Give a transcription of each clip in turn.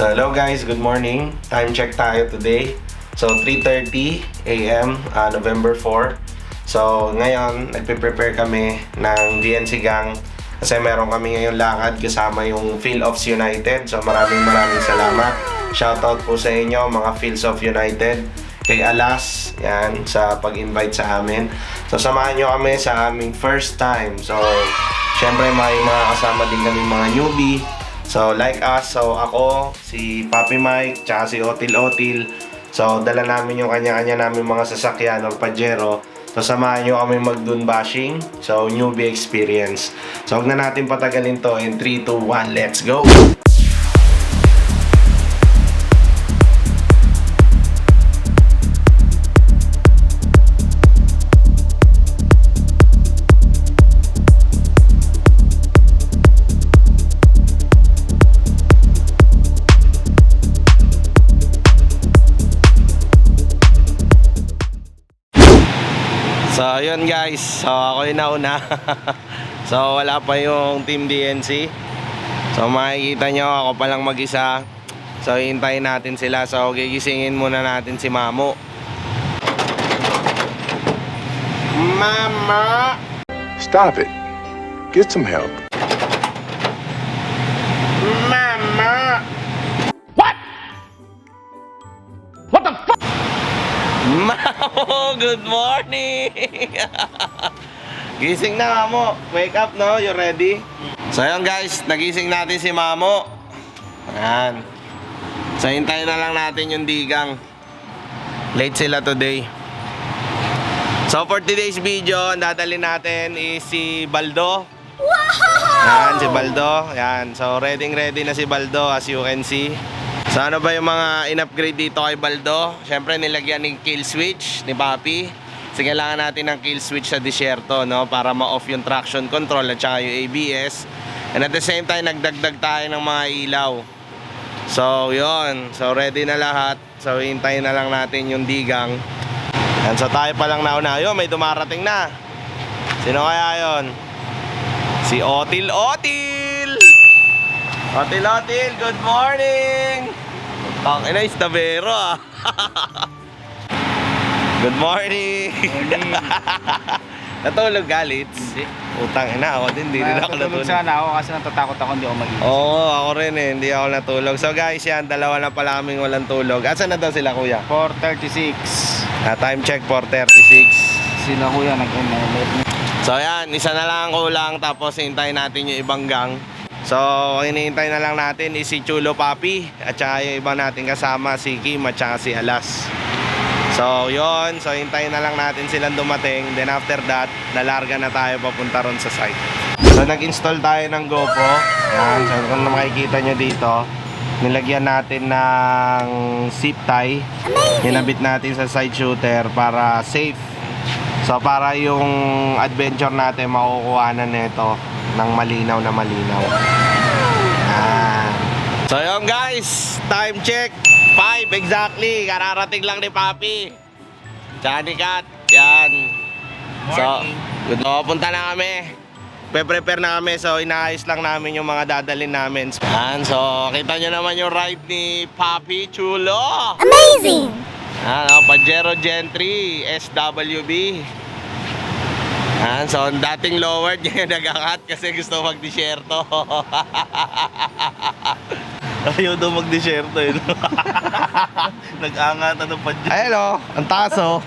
So hello guys, good morning. Time check tayo today. So 3:30 AM, November 4. So ngayon, nagpe-prepare kami ng DNC Gang kasi meron kami ngayong lakad kasama yung Phil-Offs United. So maraming salamat. Shoutout po sa inyo mga Phil-Offs United. Kay Alas, yan, sa pag-invite sa amin. So samahan nyo kami sa aming first time. So syempre may mga kasama din kami mga newbie. So like us, so ako, si Papi Mike, tsaka si Otil. So dala namin yung kanya-kanya namin mga sasakyan or Pajero. So samahan nyo kami mag-dune bashing. So newbie experience. So huwag na natin patagalin to. In 3, 2, 1, let's go! So yun guys, so ako yung nauna. So wala pa yung team DNC. So makikita nyo ako palang mag-isa. So hintayin natin sila. So gigisingin muna natin si Mamo. Mama! Stop it. Get some help. Mama! Mamo, good morning! Gising na, Mamo. Wake up, no? You ready? So yun guys, nagising natin si Mamo. Ayan. So hintayin na lang natin yung digang. Late sila today. So for today's video, ang dadalhin natin is si Baldo. Wow! Ayan, si Baldo. Ayan. So ready na si Baldo as you can see. So ano ba yung mga in-upgrade dito kay Baldo? Siyempre nilagyan ng kill switch ni Papi. Kasi kailangan natin ng kill switch sa disyerto, no? Para ma-off yung traction control at saka yung ABS. And at the same time, nagdagdag tayo ng mga ilaw. So yun, so ready na lahat. So hintayin na lang natin yung digang. And so tayo pa lang nauna. Yun, may dumarating na. Sino kaya yun? Si Otil! Otil, good morning! Ang ina, istabero ah. Good morning! Natulog galit? Hindi. Utang ina, ako din, hindi rin ako natulog. Sana ako kasi natatakot ako hindi ako mag-iisip. Oo, ako rin eh, hindi ako natulog. So guys, yan, dalawa na pala kaming walang tulog. Asan na daw sila kuya? 4:36. Time check, 4:36. Sila kuya nag-umalit. So yan, isa na lang ang kulang, tapos hintayin natin yung ibang gang. So, hinihintay na lang natin is si Chulo Papi at saka yung iba natin kasama, si Kim at saka si Alas. So, yun. So, hintayin na lang natin silang dumating. Then after that, lalarga na tayo papunta ron sa site. So, nag-install tayo ng GoPro. Yan. So, kung makikita nyo dito, nilagyan natin ng zip tie. Hinabit natin sa side shooter para safe. So, para yung adventure natin makukuhanan nito ng malinaw na malinaw. Yan. So yun guys, time check 5 exactly, kararating lang ni Papi tsaka ni Kat. Yan. So, punta na kami, prepare na kami. So inaayos lang namin yung mga dadalhin namin. Yan. So kita nyo naman yung ride ni Papi. Chulo, amazing. Pajero Gen 3 SWB. So dating lowered niya nag-angat kasi gusto mag-disyerto. Ayaw daw mag-disyerto eh. Nag-angat ano pa dyan. Ayun o, ang taas o.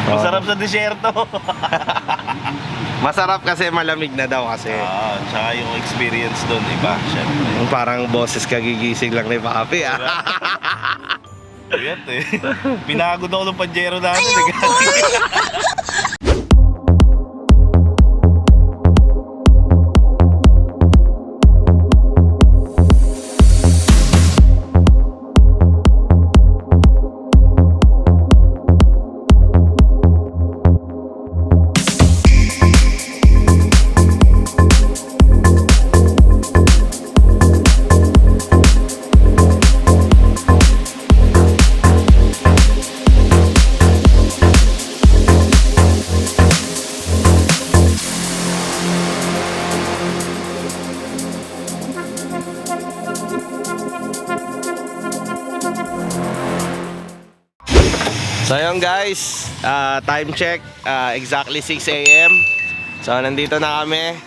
Masarap sa disyerto. Masarap kasi malamig na daw kasi. Tsaka yung experience doon iba, syempre. Yung parang boses kagigising lang ni Papi ah. Ayat eh. Pinagod ako ng Pajero natin. So yun guys, time check, exactly 6 a.m. So nandito na kami.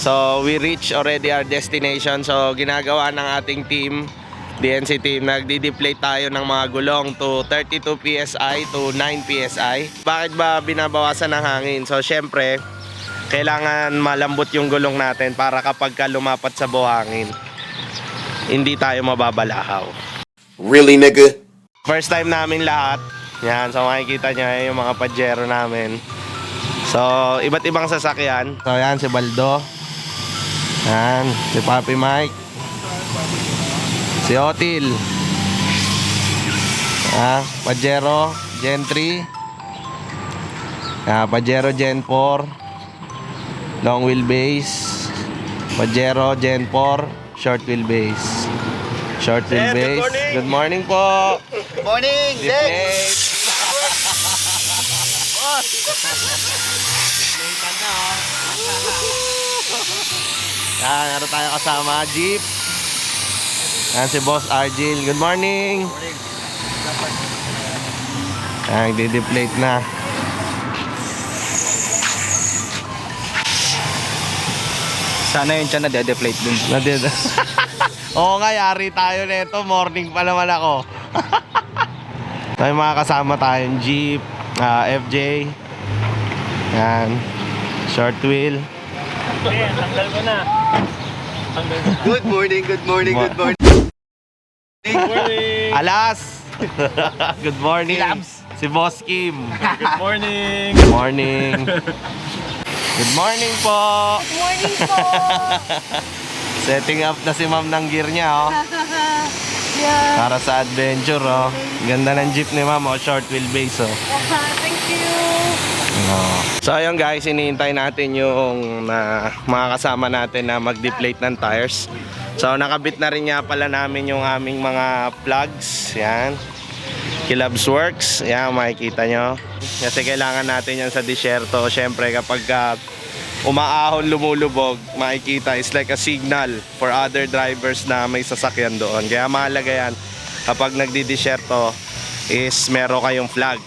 So we reach already our destination. So ginagawa ng ating team, DNC team, nagdi-deflate tayo ng mga gulong to 32 PSI to 9 PSI. Bakit ba binabawasan ng hangin? So syempre, kailangan malambot yung gulong natin para kapag ka lumapat sa buhangin, hindi tayo mababalahaw. Really, nigga? First time namin lahat. Yan, so makikita nyo yung mga Pajero namin. So, iba't ibang sasakyan. So, yan, si Baldo. Yan, si Papi Mike. Si Otil. Pajero Gen 3. Pajero Gen 4. Long wheelbase. Pajero Gen 4. Short wheelbase. Short wheelbase. Good morning po. Morning, Deflate. Yan, meron tayo kasama, Jeep. Yan si Boss Argil. Good morning. Yan, di-deflate na. Sana yun siya na-deflate dun. Oo nga, yari tayo nito. Morning pa naman ako. May mga kasama tayong Jeep, FJ. Yan. Short wheel. Tanggal ko na. Good morning, good morning, good morning. Alas! Good morning. Si Boss Kim. Good morning. Good morning. Good morning po. Good morning po. Setting up na si ma'am ng gear niya, oh. Yeah. Para sa adventure, oh. Ganda ng jeep ni ma'am, oh. Short wheelbase, oh. Thank you. So ayun guys, iniintay natin yung mga kasama natin na mag-deflate ng tires. So nakabit na rin nga pala namin yung aming mga plugs. Yan, Kilabs Works. Yan, makikita nyo. Kasi kailangan natin yan sa disyerto. Siyempre kapag umaahon, lumulubog, makikita is like a signal for other drivers na may sasakyan doon. Kaya mahalaga yan kapag nagdidisyerto is meron kayong flag.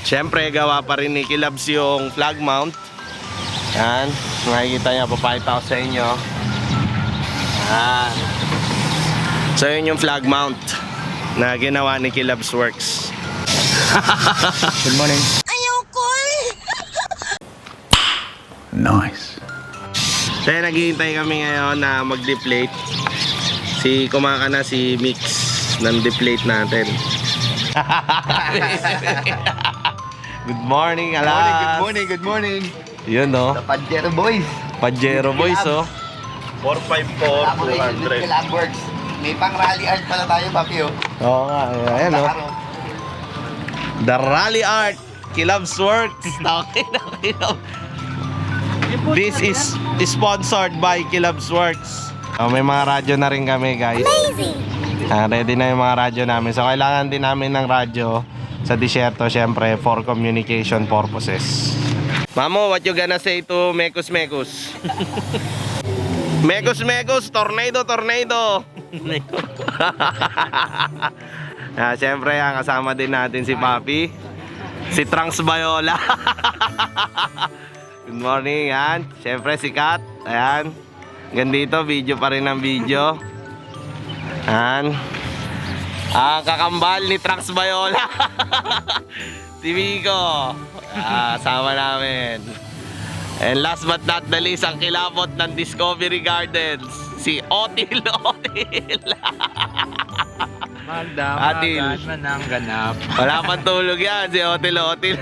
Siyempre, gawa pa rin ni Kilabs yung flag mount. Yan. Makikita nyo, papakita ko sa inyo. Yan. So, yun yung flag mount na ginawa ni Kilabs Works. Good morning. Ayoko eh. Nice. So, naghihintay kami ngayon na mag-deflate. Kumaka na si Mix ng deflate natin. Good morning, alas. Good morning, good morning. Yun, no? The Pajero Boys. Pajero Boys, oh. 454, 200. Lamborghini. May pang rally art pala tayo, papi, oh. Oo nga, ayan, oh. Nakaro. The Rally Art, Kilabs Works. This is sponsored by Kilabs Works. May mga radyo na rin kami, guys. Amazing. Ready na yung mga radyo namin. So kailangan din namin ng radyo sa disyerto, syempre, for communication purposes. Mamo, what you gonna say to Mekus Mekus? Mekus Mekus, tornado, tornado. Syempre, kasama din natin si Papi, si Trunks Bayola. Good morning, yan. Syempre si Kat, ayan. Gandito, video pa rin ang video. Yan. Kakambal ni Trunks Bayola. Si Vico. Sama namin. And last but not the least, ang kilapot ng Discovery Gardens, si Otil. Magdamagan man ang ganap. Wala pang tulog yan, si Otil.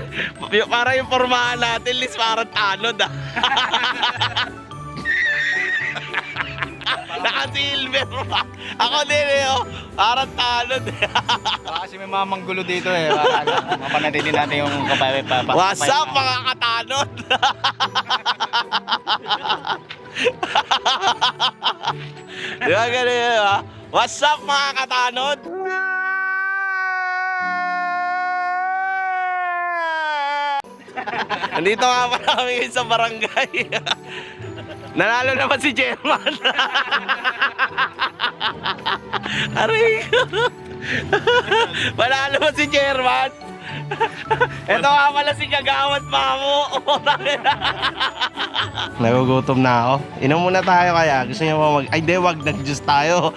Para yung formahan natin, Liz, parang tanod, ah. Naka-silver pa. Ako din, oh. Parang tanod. Kasi may mamanggulo dito, eh. Mapanatin din natin yung kapay. What's up, mga katanod? Di ba ganun yun, ha? What's up, mga katanod? Nandito nga pa kami sa barangay. Nanalo naman si Chairman. Aray ko. Panalo mo si Chairman. Ito nga pala si Kagawad Mamo. Nagugutom na ako. Inom muna tayo kaya. Gusto niyo ba mag... Ay, di, wag. Nag-juice tayo.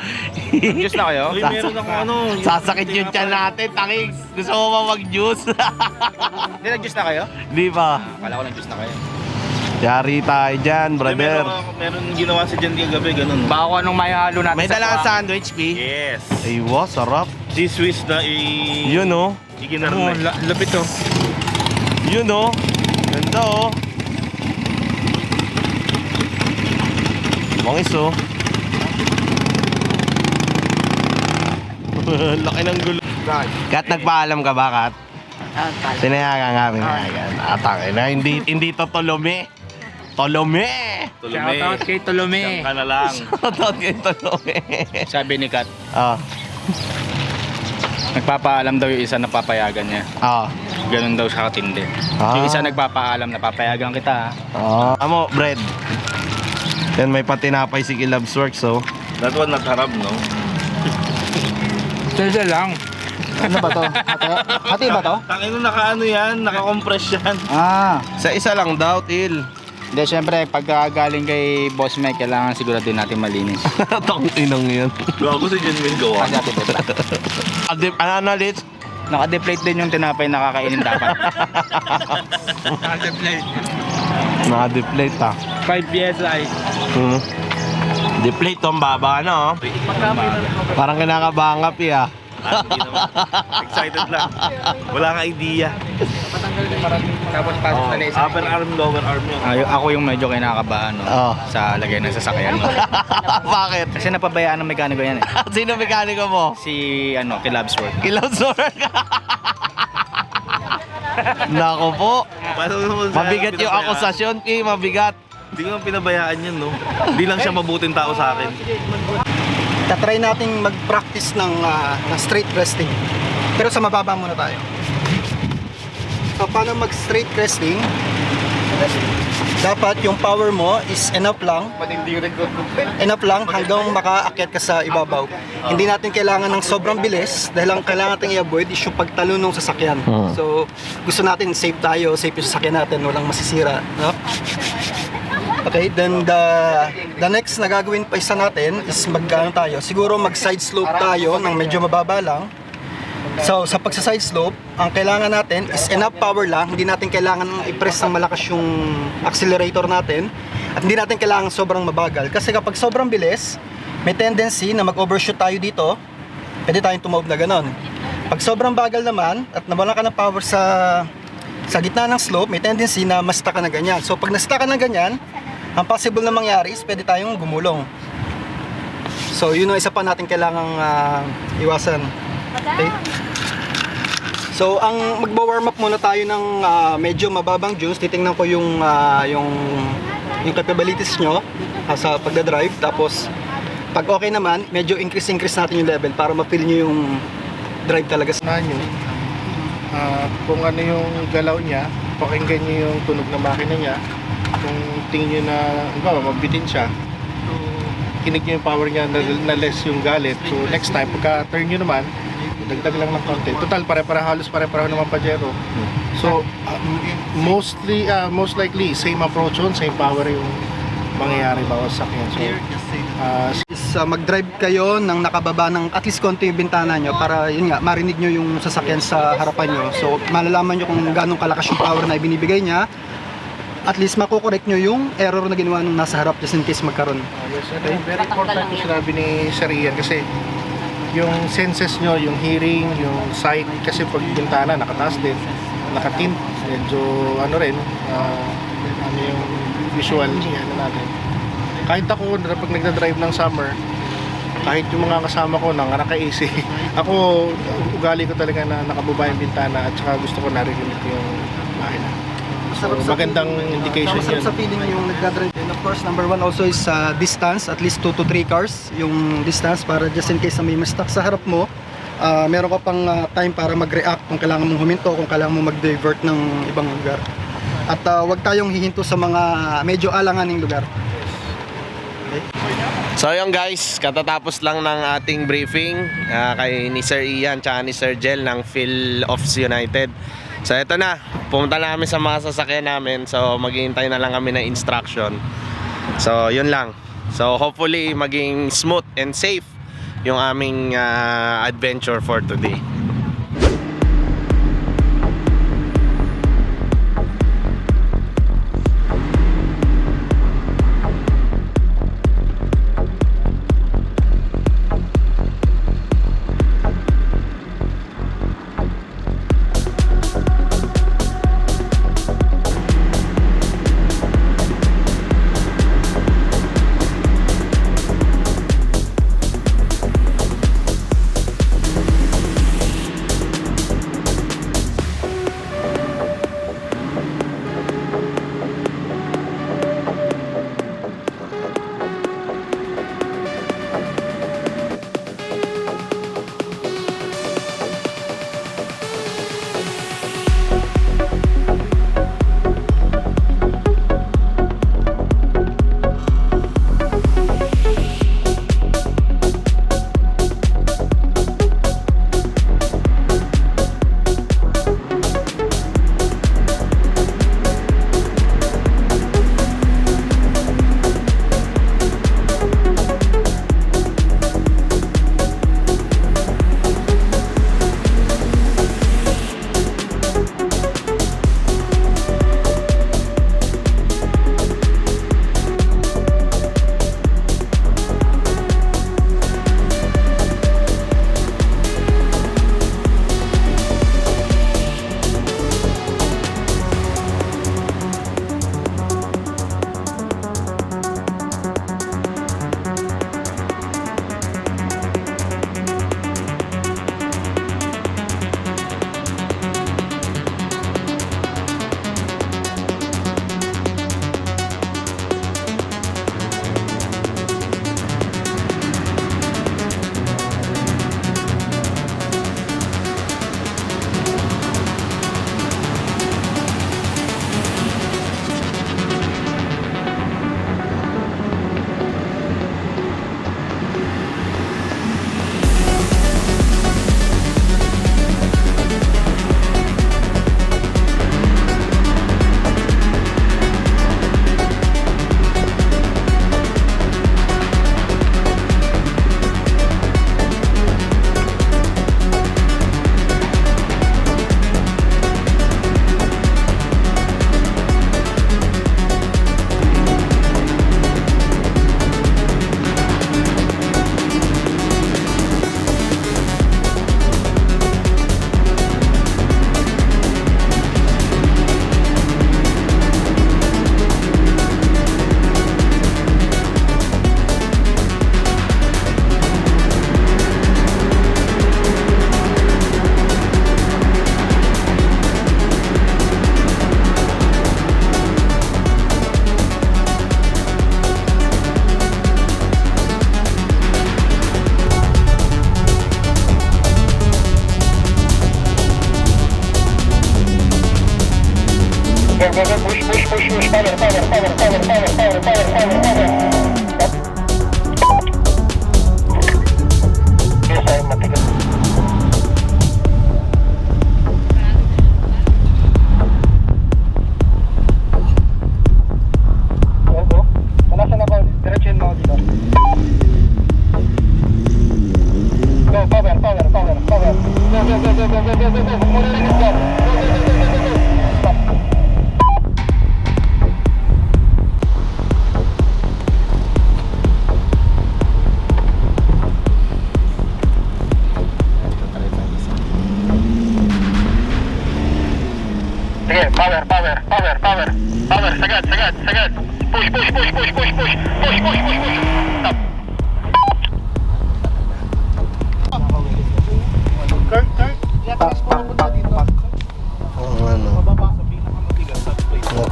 Juice na kayo? Uy, meron akong ano. Sasakit yung tiyan natin, Tangigs. Gusto mo ba mag-juice? Hindi, nag-juice na kayo? Di ba? Akala ko nag-juice na kayo. Yari tayo dyan, brother. Meron ginawa si Jan kagabi, ganun. Baka kung anong may halo natin May sa dalang tuwang. sandwich, P. Yes. Ay, wow, sarap. Si Swiss na Yun, oh. iginarne. Lapit to. Yun, oh. Ganda, oh. Bangis, oh. Laki ng gulo. Kat, nagpaalam ka ba, Kat? Pinayagan kami. Atake na, hindi to Tolome. Tolome! Tolome. Shoutout kay Tolome. Diyan ka na lang. Shoutout kay Tolome. Sabi ni Kat, Ah, nagpapaalam daw yung isa na papayagan niya. ah. Ganun daw siya katindi. Ah. Yung isa nagpapaalam na papayagan kita. Ah. Amo, bread. Yan, may patinapay si Kilabs Works, oh. That one not harap, no? Isa lang. Ano ba to? Hati ba to? Tangin mo, naka-ano yan, naka-compress yan. Ah, Sa isa lang daw, Til. Hindi, syempre, pagka galing kay Boss Mike, kailangan siguro din natin malinis. Tang inang yan. Gago si Jan Will gawa. Kasi natin ito. Ano, Litz? Naka-deflate din yung tinapay na kakainin dapat. Naka-deflate, ah. 5 PSI. Hmm. Deflate to, ang baba, ano? Parang kinakabahan ka, Pi, ah. Hindi naman. Excited lang. Wala kang idea. Tapos pasok na isa. Upper arm, lower arm yun. Ako yung medyo kinakabahan no, Oh. sa lagay ng sasakyan. No? Bakit? Kasi napabayaan ng mekaniko yan eh. Sino mekaniko mo? Si Kilabs Work. Kilabs Works. Nako po. Paano naman sa- Mabigat yung pinabayaan? akusasyon, Pi. Mabigat. Hindi ko naman pinabayaan yun, no? Hindi lang siya mabuting tao sa akin. tatry nating mag-practice ng straight resting. Pero sa mababa muna tayo. So, paano mag-straight resting? Dapat yung power mo is enough lang hanggang makaakyat ka sa ibabaw. Hindi natin kailangan ng sobrang bilis dahil ang kailangan natin i-avoid is yung pagtalon ng sasakyan. So, gusto natin safe tayo, safe yung sasakyan natin, walang masisira. No? Okay, then the next na gagawin pa isa natin is siguro mag-side slope tayo ng medyo mababa lang. So, sa pagsa-side slope, ang kailangan natin is enough power lang. Hindi natin kailangan i-press ng malakas yung accelerator natin. At hindi natin kailangan sobrang mabagal. Kasi kapag sobrang bilis, may tendency na mag-overshoot tayo dito. Pwede tayong tumawid na ganon. Pag sobrang bagal naman, at nawalan ka ng power sa gitna ng slope, may tendency na ma-stuck ka na ganyan. So, pag na-stuck ka na ganyan, ang possible na mangyari is pwede tayong gumulong. So, yun ang isa pa natin kailangang iwasan. Okay? So, ang magwa-warm up muna tayo ng medyo mababang juice. Titingnan ko yung capabilities nyo sa pagdadrive. Tapos, pag okay naman, medyo increase natin yung level para ma-feel nyo yung drive talaga. Nyo, kung ano yung galaw niya, pakinggan nyo yung tunog ng makina niya. Kung tingin nyo na, mabitin siya, kinig nyo yung power niya na less yung galit. So next time, pagka turn nyo naman, dagdag lang ng konti. Total, halos pare-pareho naman Pajero. So, most likely, same approach yun, same power yung mangyayari bawat sakyan. So, mag-drive kayo ng nakababa ng at least konti yung bintana nyo para yun nga, marinig nyo yung sasakyan sa harapan nyo. So, malalaman nyo kung gaano kalakas yung power na ibinibigay niya. At least makukorek nyo yung error na ginawa nung nasa harap just in case magkaroon. yes, very important yung sinabi ni Sir Ian kasi yung senses nyo, yung hearing, yung sight, kasi pag bintana nakataas din, nakatint, medyo ano rin, ano yung visual ano natin. Kahit ako, pag nagda-drive ng summer, kahit yung mga kasama ko na naka-AC, ako, ugali ko talaga na nakababa yung bintana at saka gusto ko narinig yung makina. So, magandang indication masarap yun. sa feeling yung nagdadrive. And of course, number one also is distance, at least 2 to 3 cars yung distance para just in case na may ma-stuck sa harap mo, meron ka pang time para mag-react kung kailangan mong huminto, kung kailangan mong mag-divert ng ibang lugar. At wag tayong hihinto sa mga medyo alanganing lugar. Okay? So yun guys, katatapos lang ng ating briefing kay ni Sir Ian tsaka ni Sir Jel ng Phil-Offs United. So ito na, pumunta na kami sa mga sasakyan namin. So maghihintay na lang kami ng instruction. So yun lang. So hopefully maging smooth and safe yung aming adventure for today.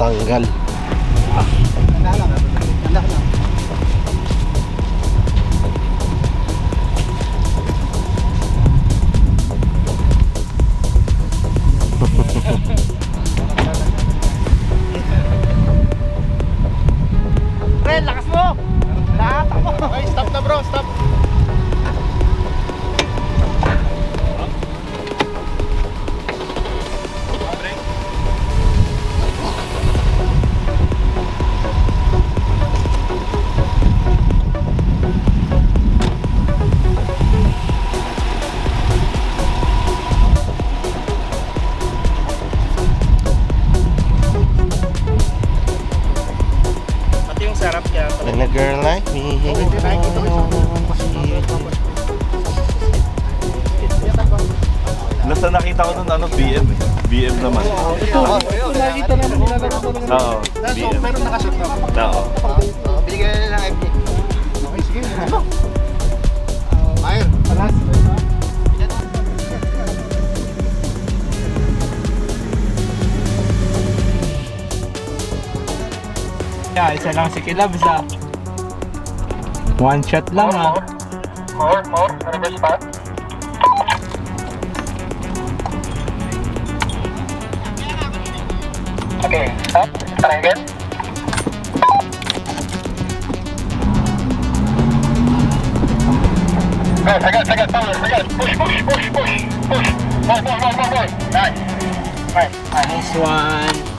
Natanggal. Pre, lakas mo! Lahat ako! Okay, stop girl like me. Basta nakita ko nun, BM eh. BM naman. Nakikita namin nilalaro talaga. Oo, BM. Pero nakasot na. Oo. Binigyan na lang FD. Okay, sige. Fire. Palas. Yeah, isa lang si Kilabs ah. One shot lang ah. Nice one.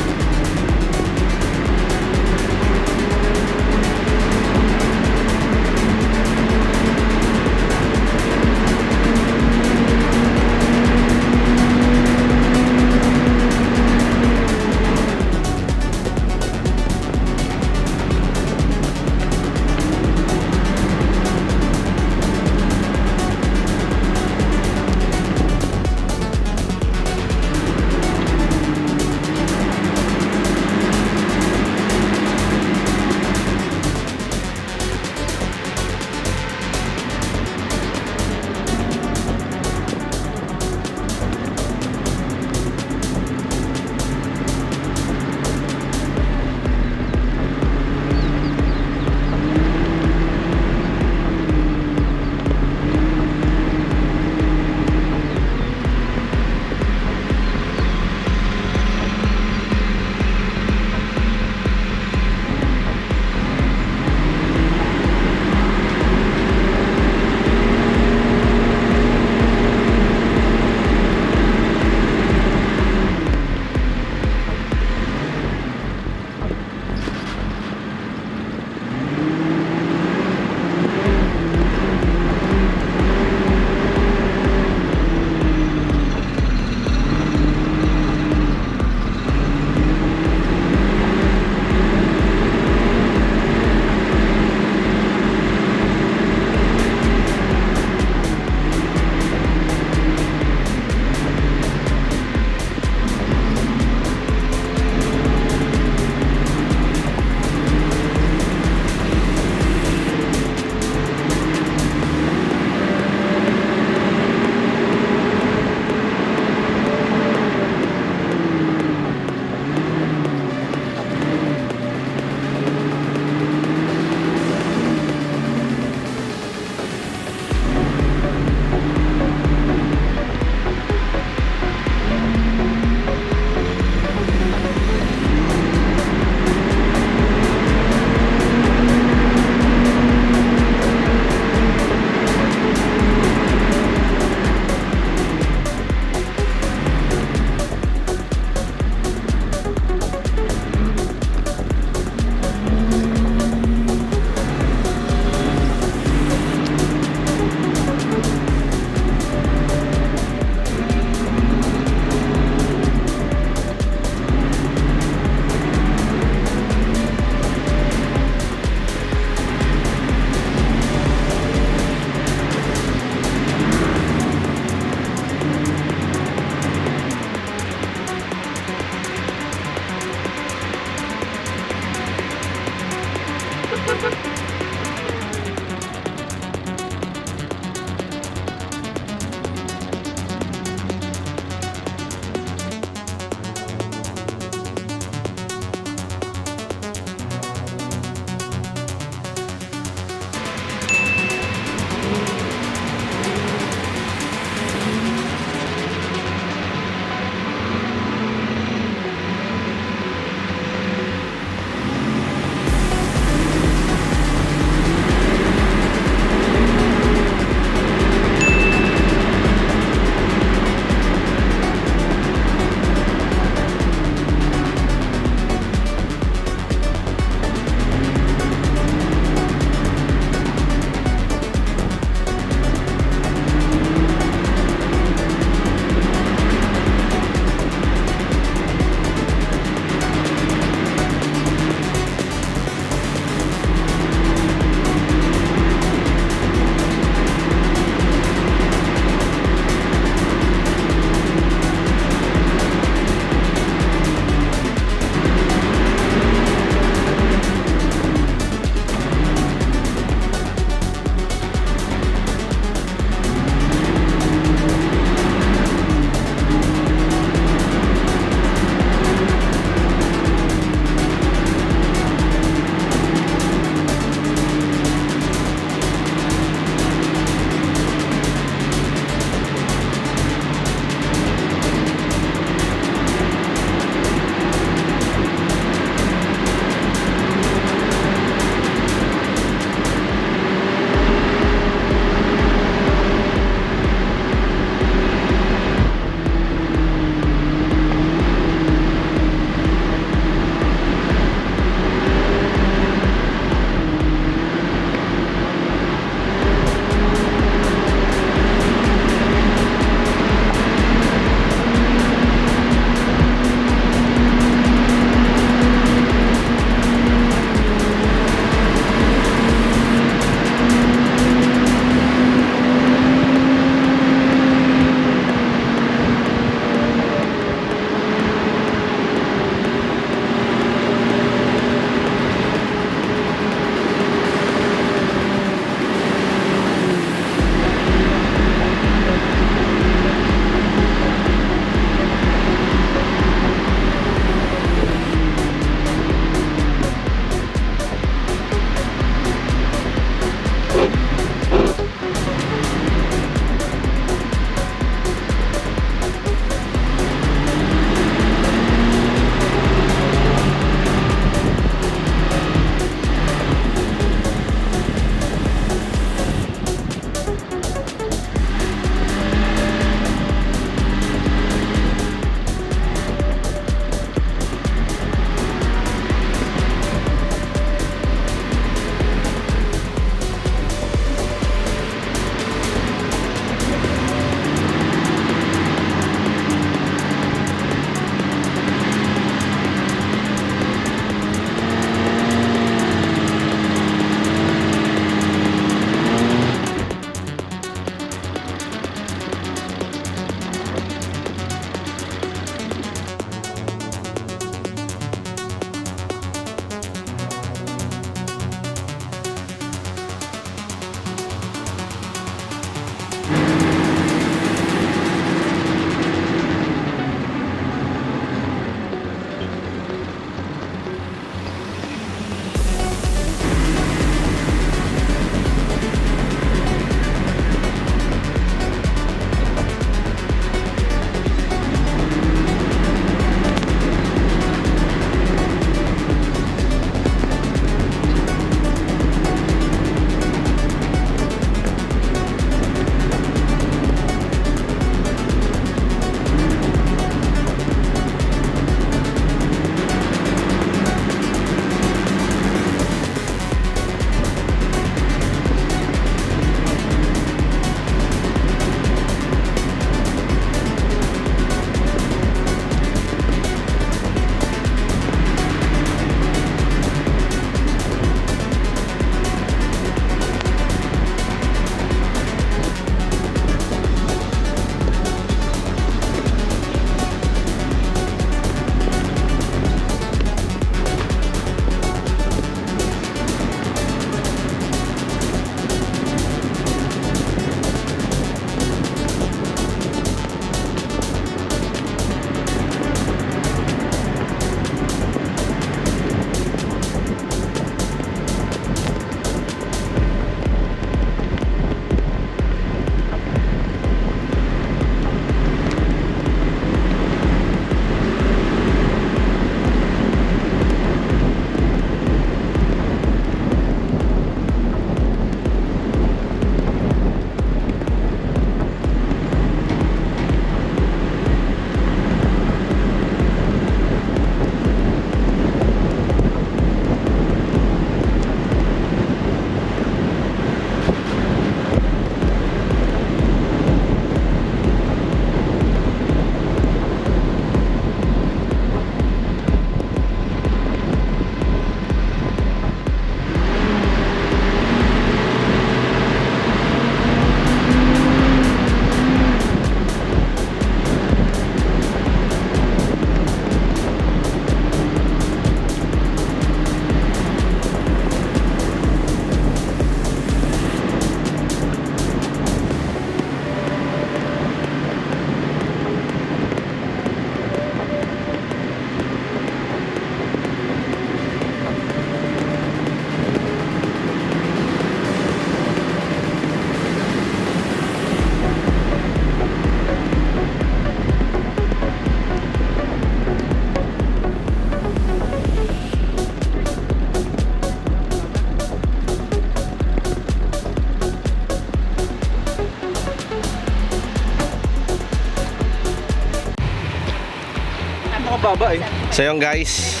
mababa eh. So yun guys,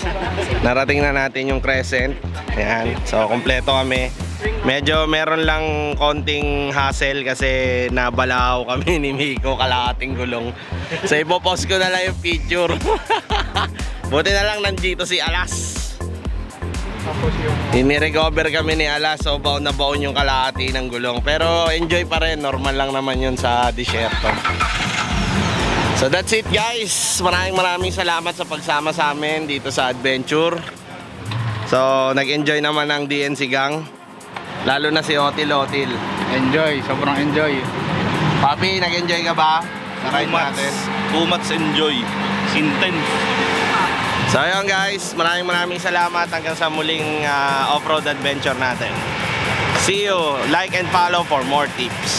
narating na natin yung Crescent. Ayan, so kompleto kami. Medyo meron lang konting hassle kasi nabalaw kami ni Miko, kalahating gulong. So ipopost ko na lang yung picture. Buti na lang nandito si Alas. Ini-recover kami ni Alas, so baon na baon yung kalahati ng gulong. Pero enjoy pa rin, normal lang naman yun sa disyerto. So that's it guys. Maraming salamat sa pagsama sa amin dito sa adventure. So nag-enjoy naman ang DNC gang. Lalo na si Otil. Enjoy, sobrang enjoy. Papi, nag-enjoy ka ba? Sa ride natin. Too much enjoy. Intense. So ayun guys, maraming salamat hanggang sa muling off-road adventure natin. See you, like and follow for more tips.